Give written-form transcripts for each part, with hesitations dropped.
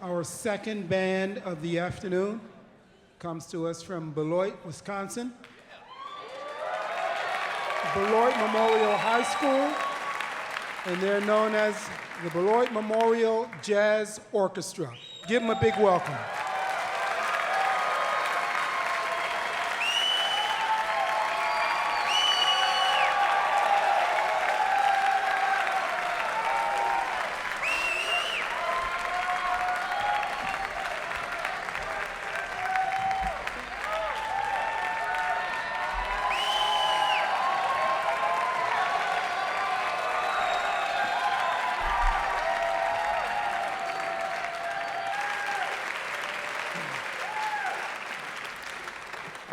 Our second band of the afternoon comes to us from Beloit, Wisconsin. Beloit Memorial High School, and they're known as the Beloit Memorial Jazz Orchestra. Give them a big welcome.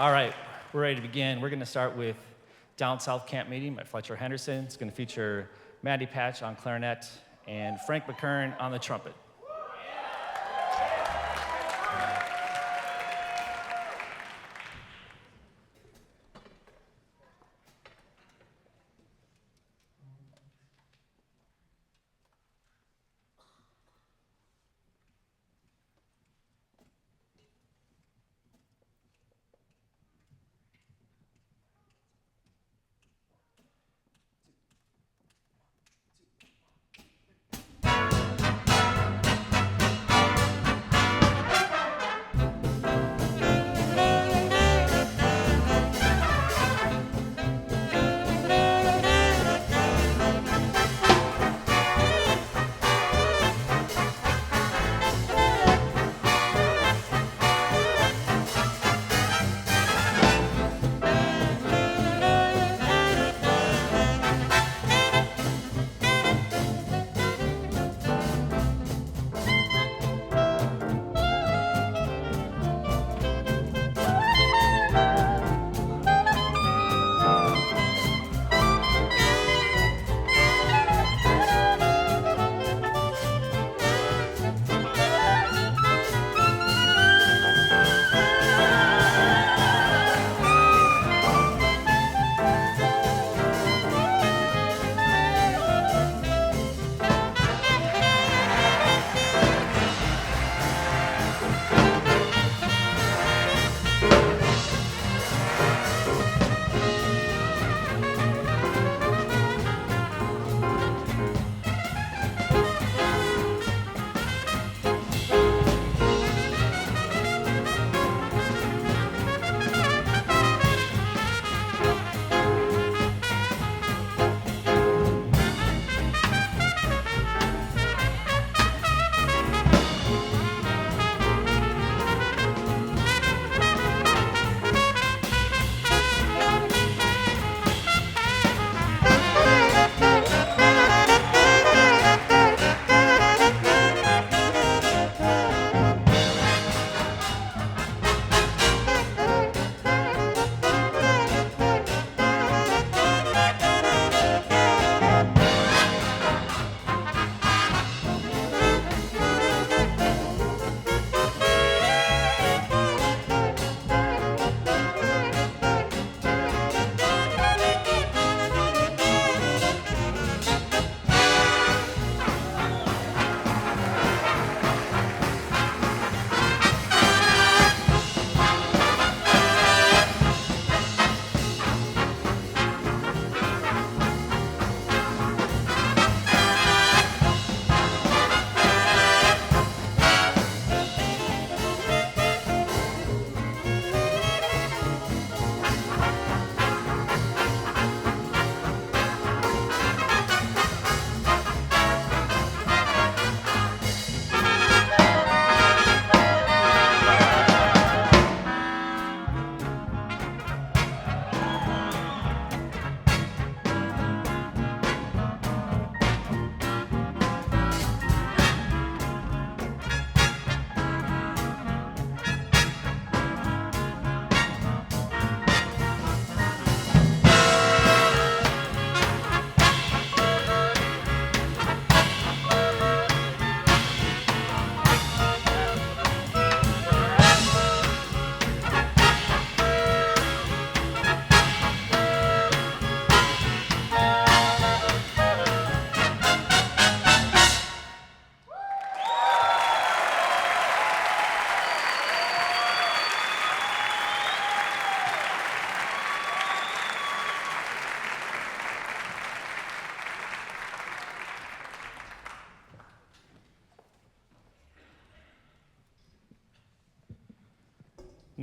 All right, we're ready to begin. We're going to start with Down South Camp Meeting by Fletcher Henderson. It's going to feature Matty Patch on clarinet and Frank McKern on the trumpet.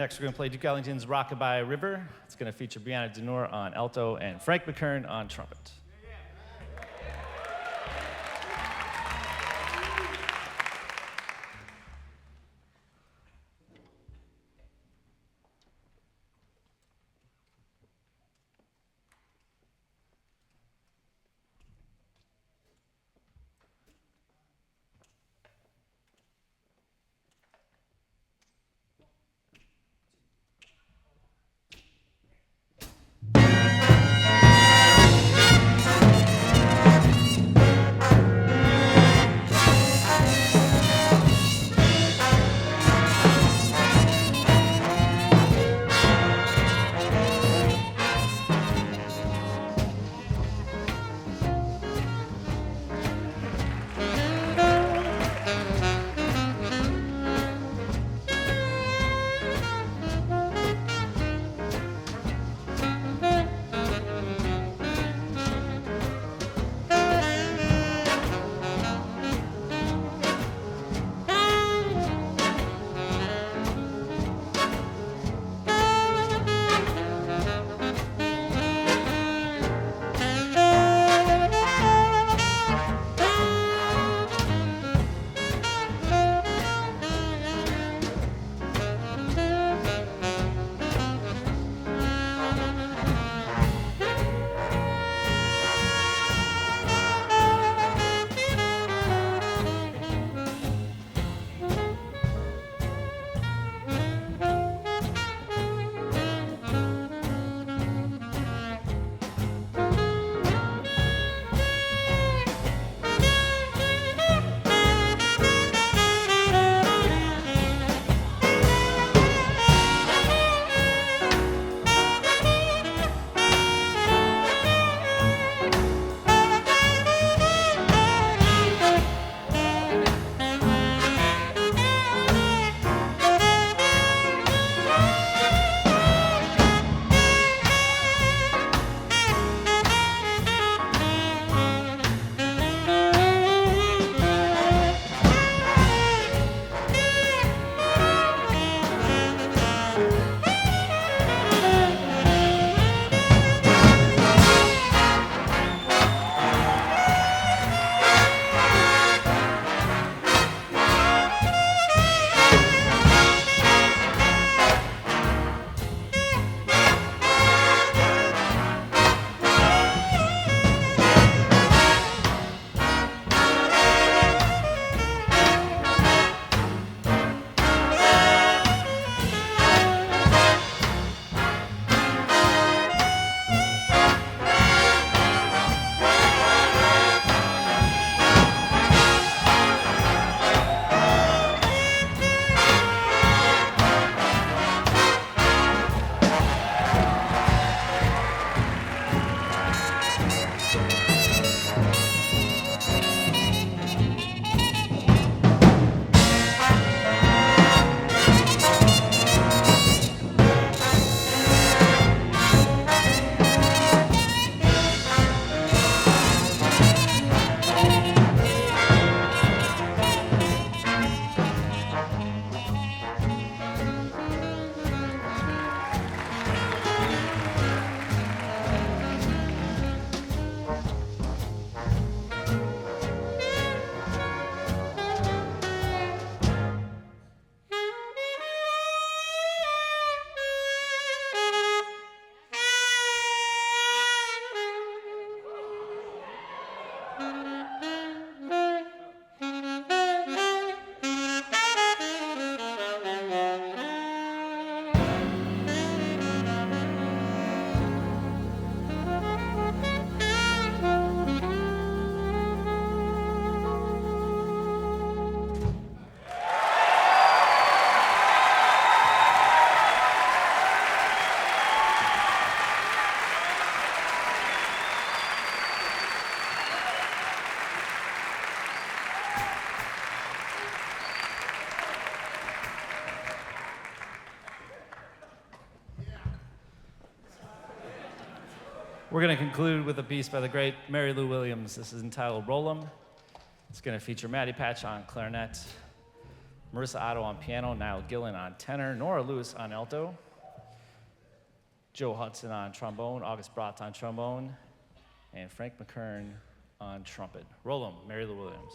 Next, we're going to play Duke Ellington's Rockabye River. It's going to feature Brianna Denor on alto and Frank McKern on trumpet. We're going to conclude with a piece by the great Mary Lou Williams. This is entitled Roll 'em. It's going to feature Matty Patch on clarinet, Marissa Otto on piano, Niall Gillen on tenor, Nora Lewis on alto, Joe Hudson on trombone, August Brott on trombone, and Frank McKern on trumpet. Roll 'em, Mary Lou Williams.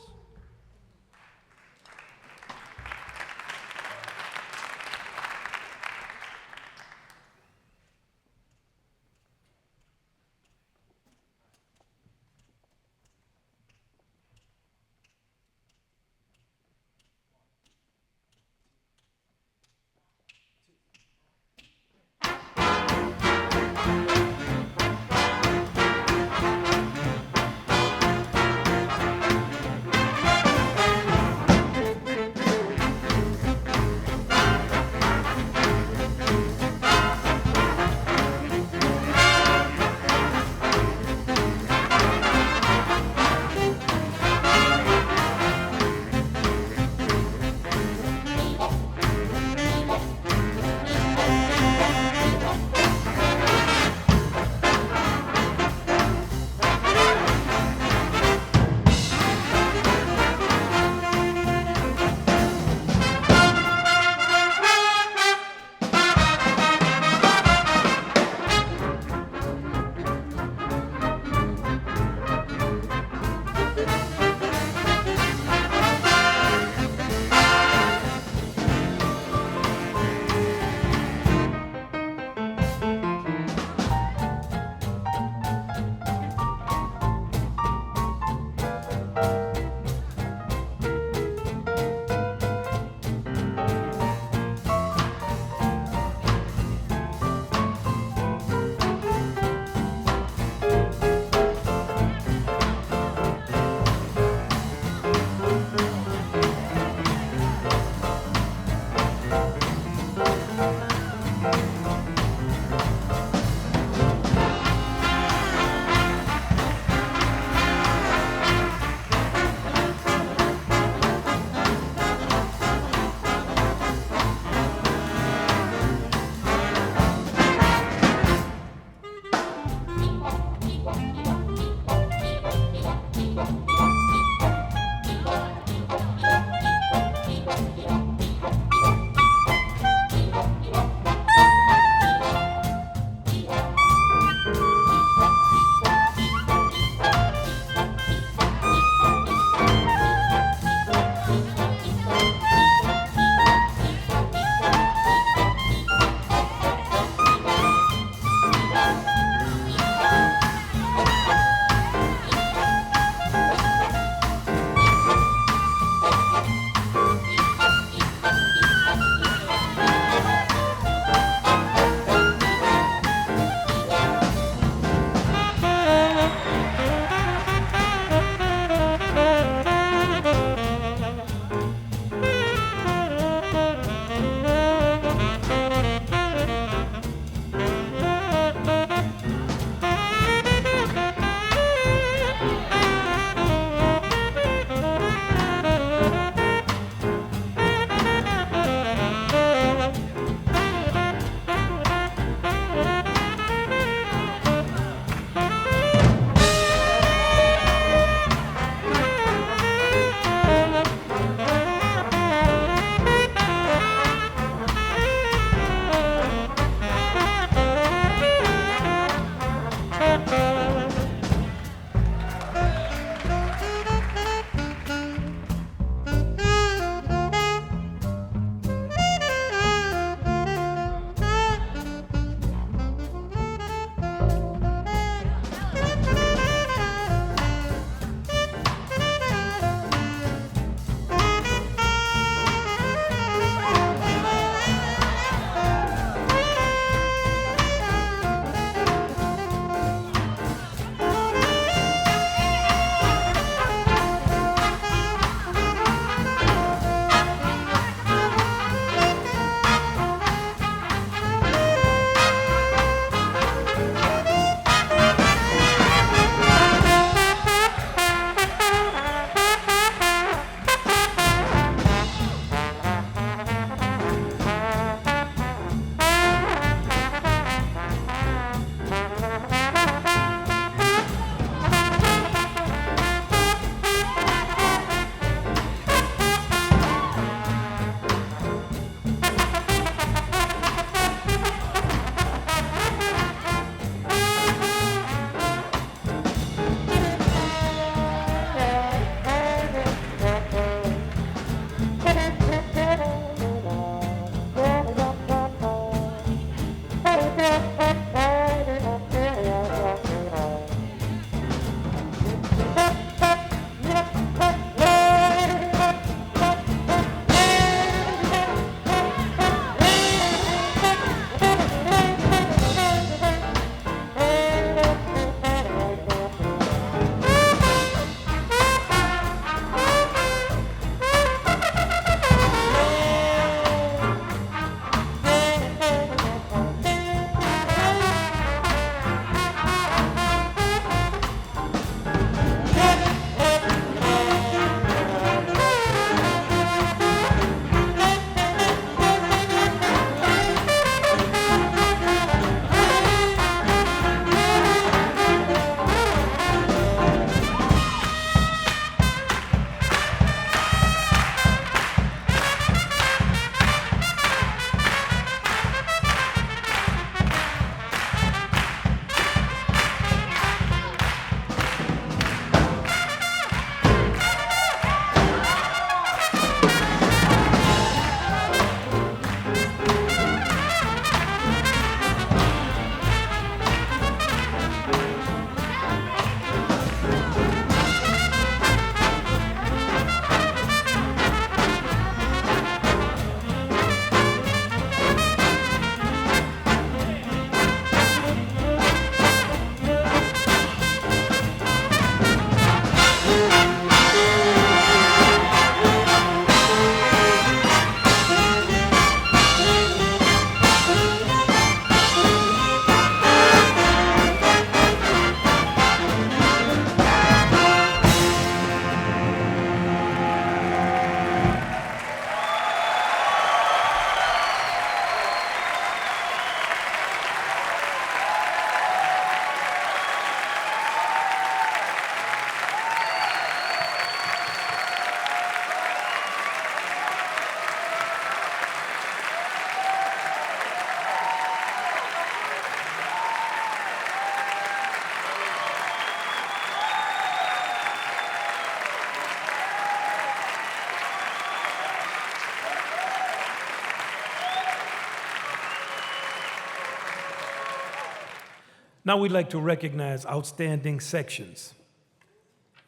Now we'd like to recognize outstanding sections.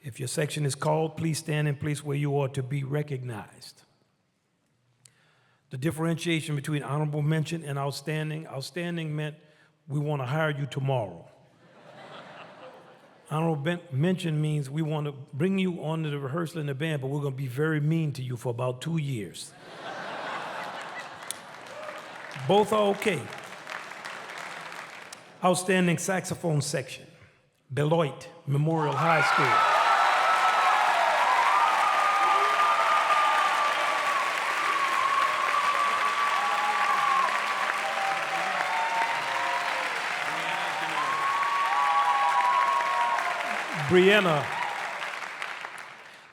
If your section is called, please stand in place where you are to be recognized. The differentiation between honorable mention and outstanding meant we want to hire you tomorrow. Honorable mention means we want to bring you onto the rehearsal in the band, but we're going to be very mean to you for about 2 years. Both are okay. Outstanding saxophone section, Beloit Memorial High School. Brianna,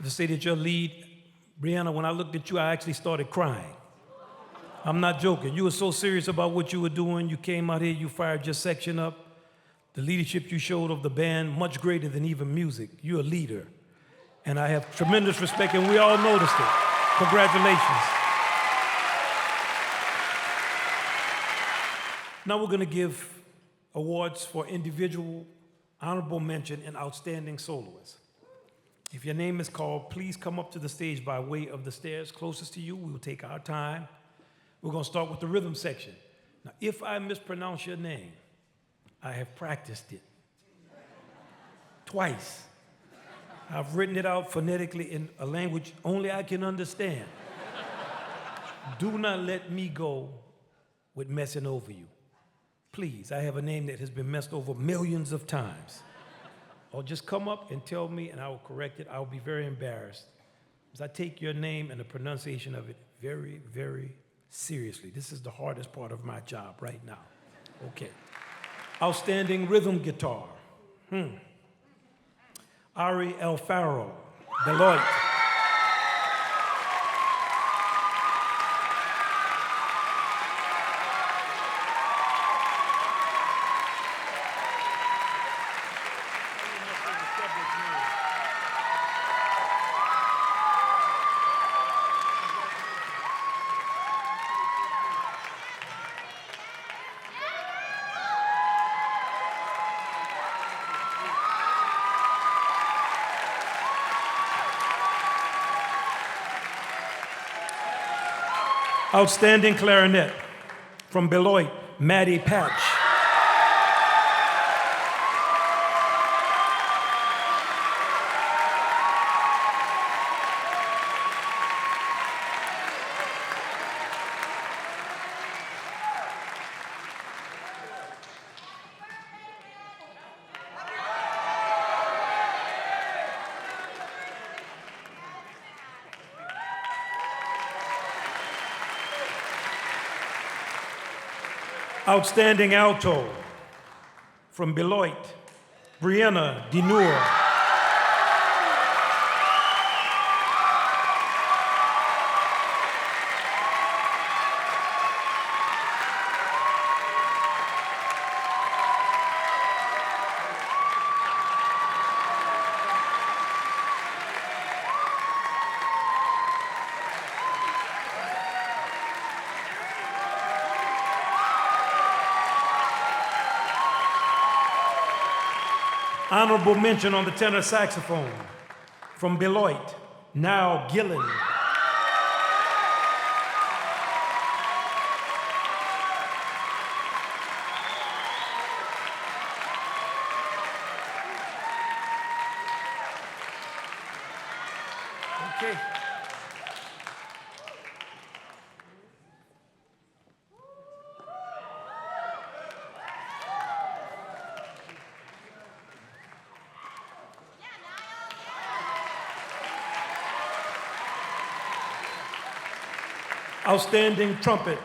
to say that your lead, Brianna, when I looked at you, I actually started crying. I'm not joking. You were so serious about what you were doing. You came out here, you fired your section up. The leadership you showed of the band, much greater than even music. You're a leader. And I have tremendous respect, and we all noticed it. Congratulations. Now we're going to give awards for individual honorable mention and outstanding soloists. If your name is called, please come up to the stage by way of the stairs closest to you. We will take our time. We're going to start with the rhythm section. Now, if I mispronounce your name, I have practiced it twice. I've written it out phonetically in a language only I can understand. Do not let me go with messing over you. Please, I have a name that has been messed over millions of times. Or just come up and tell me and I will correct it. I will be very embarrassed because I take your name and the pronunciation of it very, very seriously. This is the hardest part of my job right now. Okay. Outstanding rhythm guitar. Ari Alfaro, Beloit. Outstanding clarinet from Beloit, Maddie Patch. Outstanding alto from Beloit, Brianna Denour. Honorable mention on the tenor saxophone from Beloit, now Gillen. Okay. Outstanding trumpet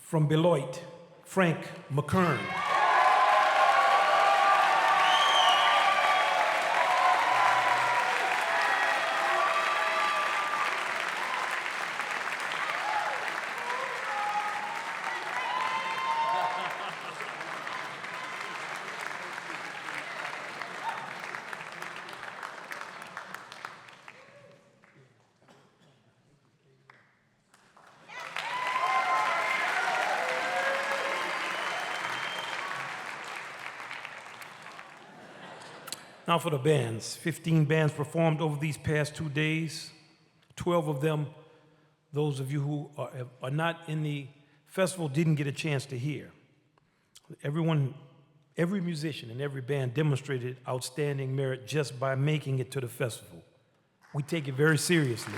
from Beloit, Frank McKern. Now for the bands. 15 bands performed over these past 2 days. 12 of them, those of you who are not in the festival, didn't get a chance to hear. Every musician and every band demonstrated outstanding merit just by making it to the festival. We take it very seriously.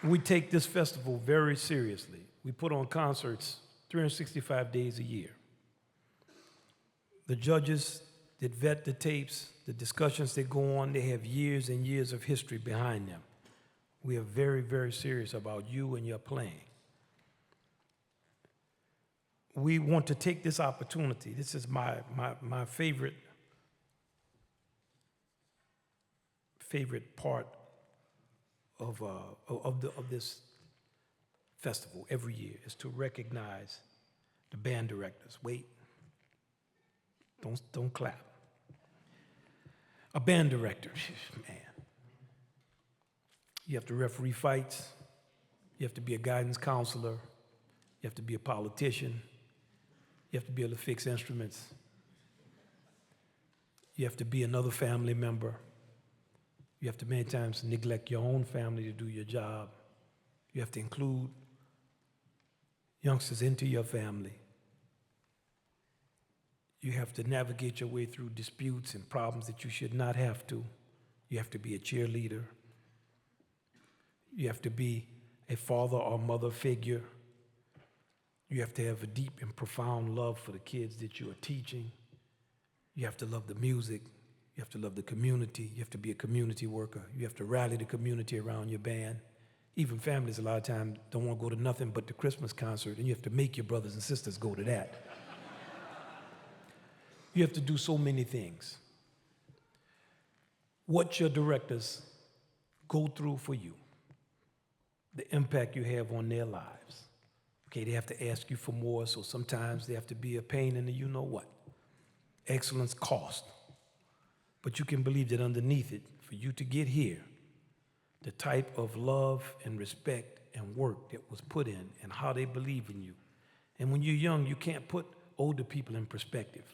We take this festival very seriously. We put on concerts 365 days a year. The judges that vet the tapes, the discussions that go on, they have years and years of history behind them. We are very, very serious about you and your playing. We want to take this opportunity. This is my favorite part of this festival every year, is to recognize the band directors. Wait, don't clap. A band director, man. You have to referee fights. You have to be a guidance counselor. You have to be a politician. You have to be able to fix instruments. You have to be another family member. You have to many times neglect your own family to do your job. You have to include youngsters into your family. You have to navigate your way through disputes and problems that you should not have to. You have to be a cheerleader. You have to be a father or mother figure. You have to have a deep and profound love for the kids that you are teaching. You have to love the music. You have to love the community. You have to be a community worker. You have to rally the community around your band. Even families a lot of times don't want to go to nothing but the Christmas concert, and you have to make your brothers and sisters go to that. You have to do so many things. What your directors go through for you, the impact you have on their lives. Okay, they have to ask you for more, so sometimes they have to be a pain in the you-know-what. Excellence cost. But you can believe that underneath it, for you to get here, the type of love and respect and work that was put in and how they believe in you. And when you're young, you can't put older people in perspective.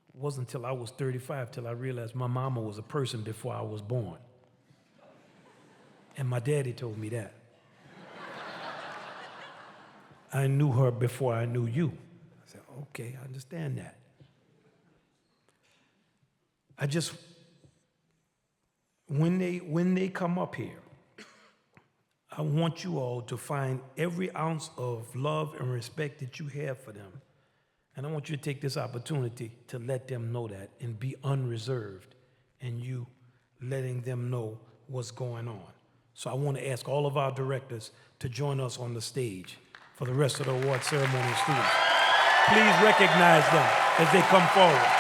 It wasn't until I was 35 till I realized my mama was a person before I was born. And my daddy told me that. I knew her before I knew you. I said, okay, I understand that. When they come up here, I want you all to find every ounce of love and respect that you have for them. And I want you to take this opportunity to let them know that and be unreserved in you letting them know what's going on. So I want to ask all of our directors to join us on the stage for the rest of the award ceremony and students. Please recognize them as they come forward.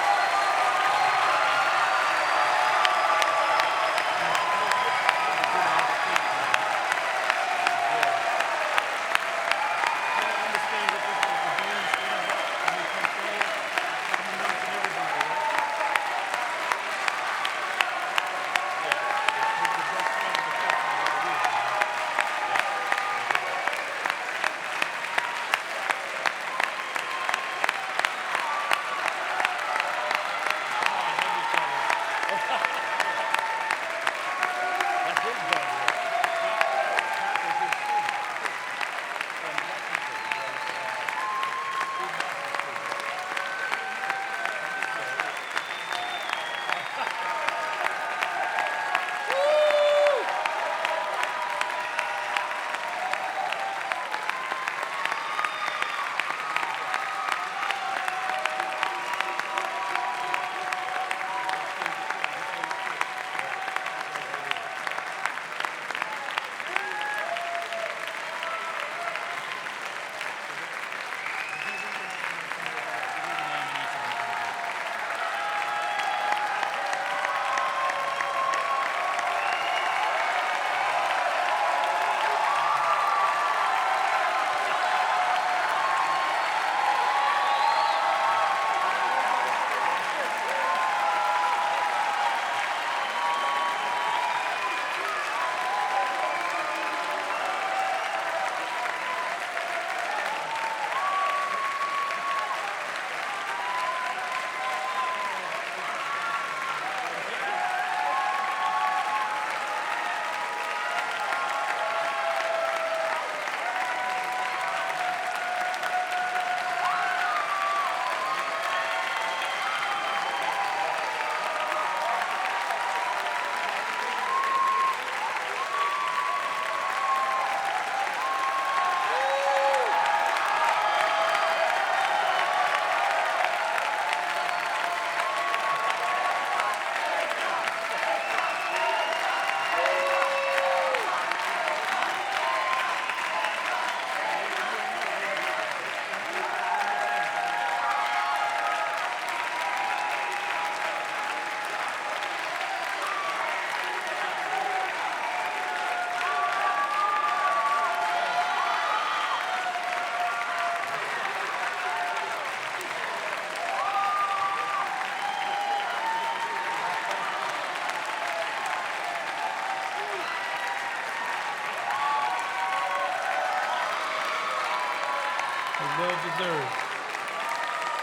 Well deserved.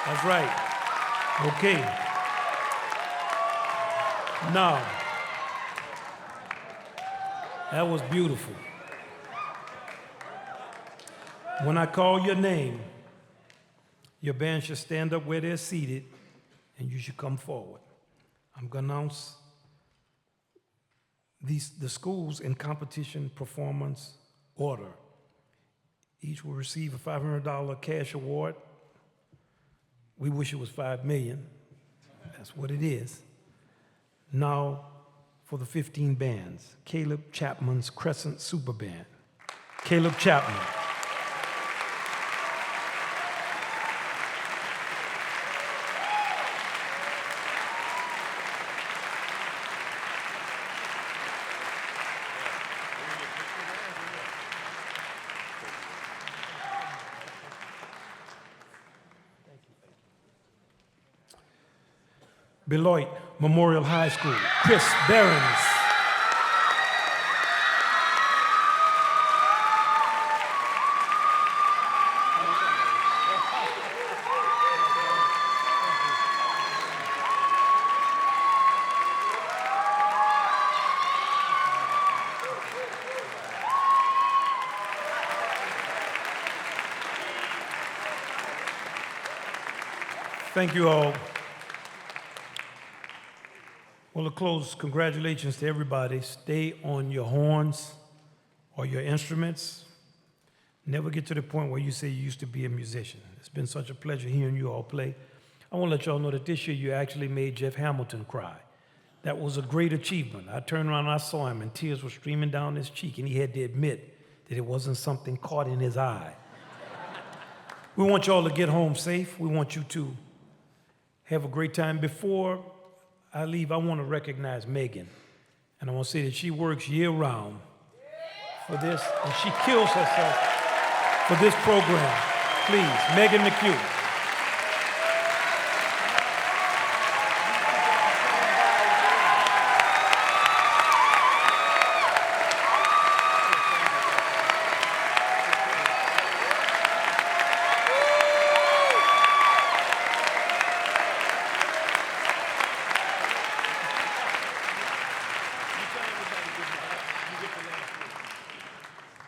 That's right. Okay. Now, that was beautiful. When I call your name, your band should stand up where they're seated, and you should come forward. I'm going to announce the schools in competition performance order. Each will receive a $500 cash award. We wish it was $5 million. That's what it is. Now, for the 15 bands, Caleb Chapman's Crescent Super Band. Caleb Chapman. Beloit Memorial High School, Chris Behrens. Thank you all. Well, to close, congratulations to everybody. Stay on your horns or your instruments. Never get to the point where you say you used to be a musician. It's been such a pleasure hearing you all play. I want to let y'all know that this year you actually made Jeff Hamilton cry. That was a great achievement. I turned around and I saw him, and tears were streaming down his cheek, and he had to admit that it wasn't something caught in his eye. We want y'all to get home safe. We want you to have a great time. Before I leave, I want to recognize Megan. And I want to say that she works year-round for this, and she kills herself for this program. Please, Megan McHugh.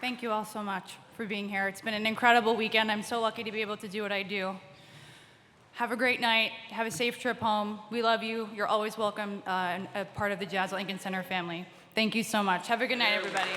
Thank you all so much for being here. It's been an incredible weekend. I'm so lucky to be able to do what I do. Have a great night. Have a safe trip home. We love you. You're always welcome and a part of the Jazz at Lincoln Center family. Thank you so much. Have a good night, everybody.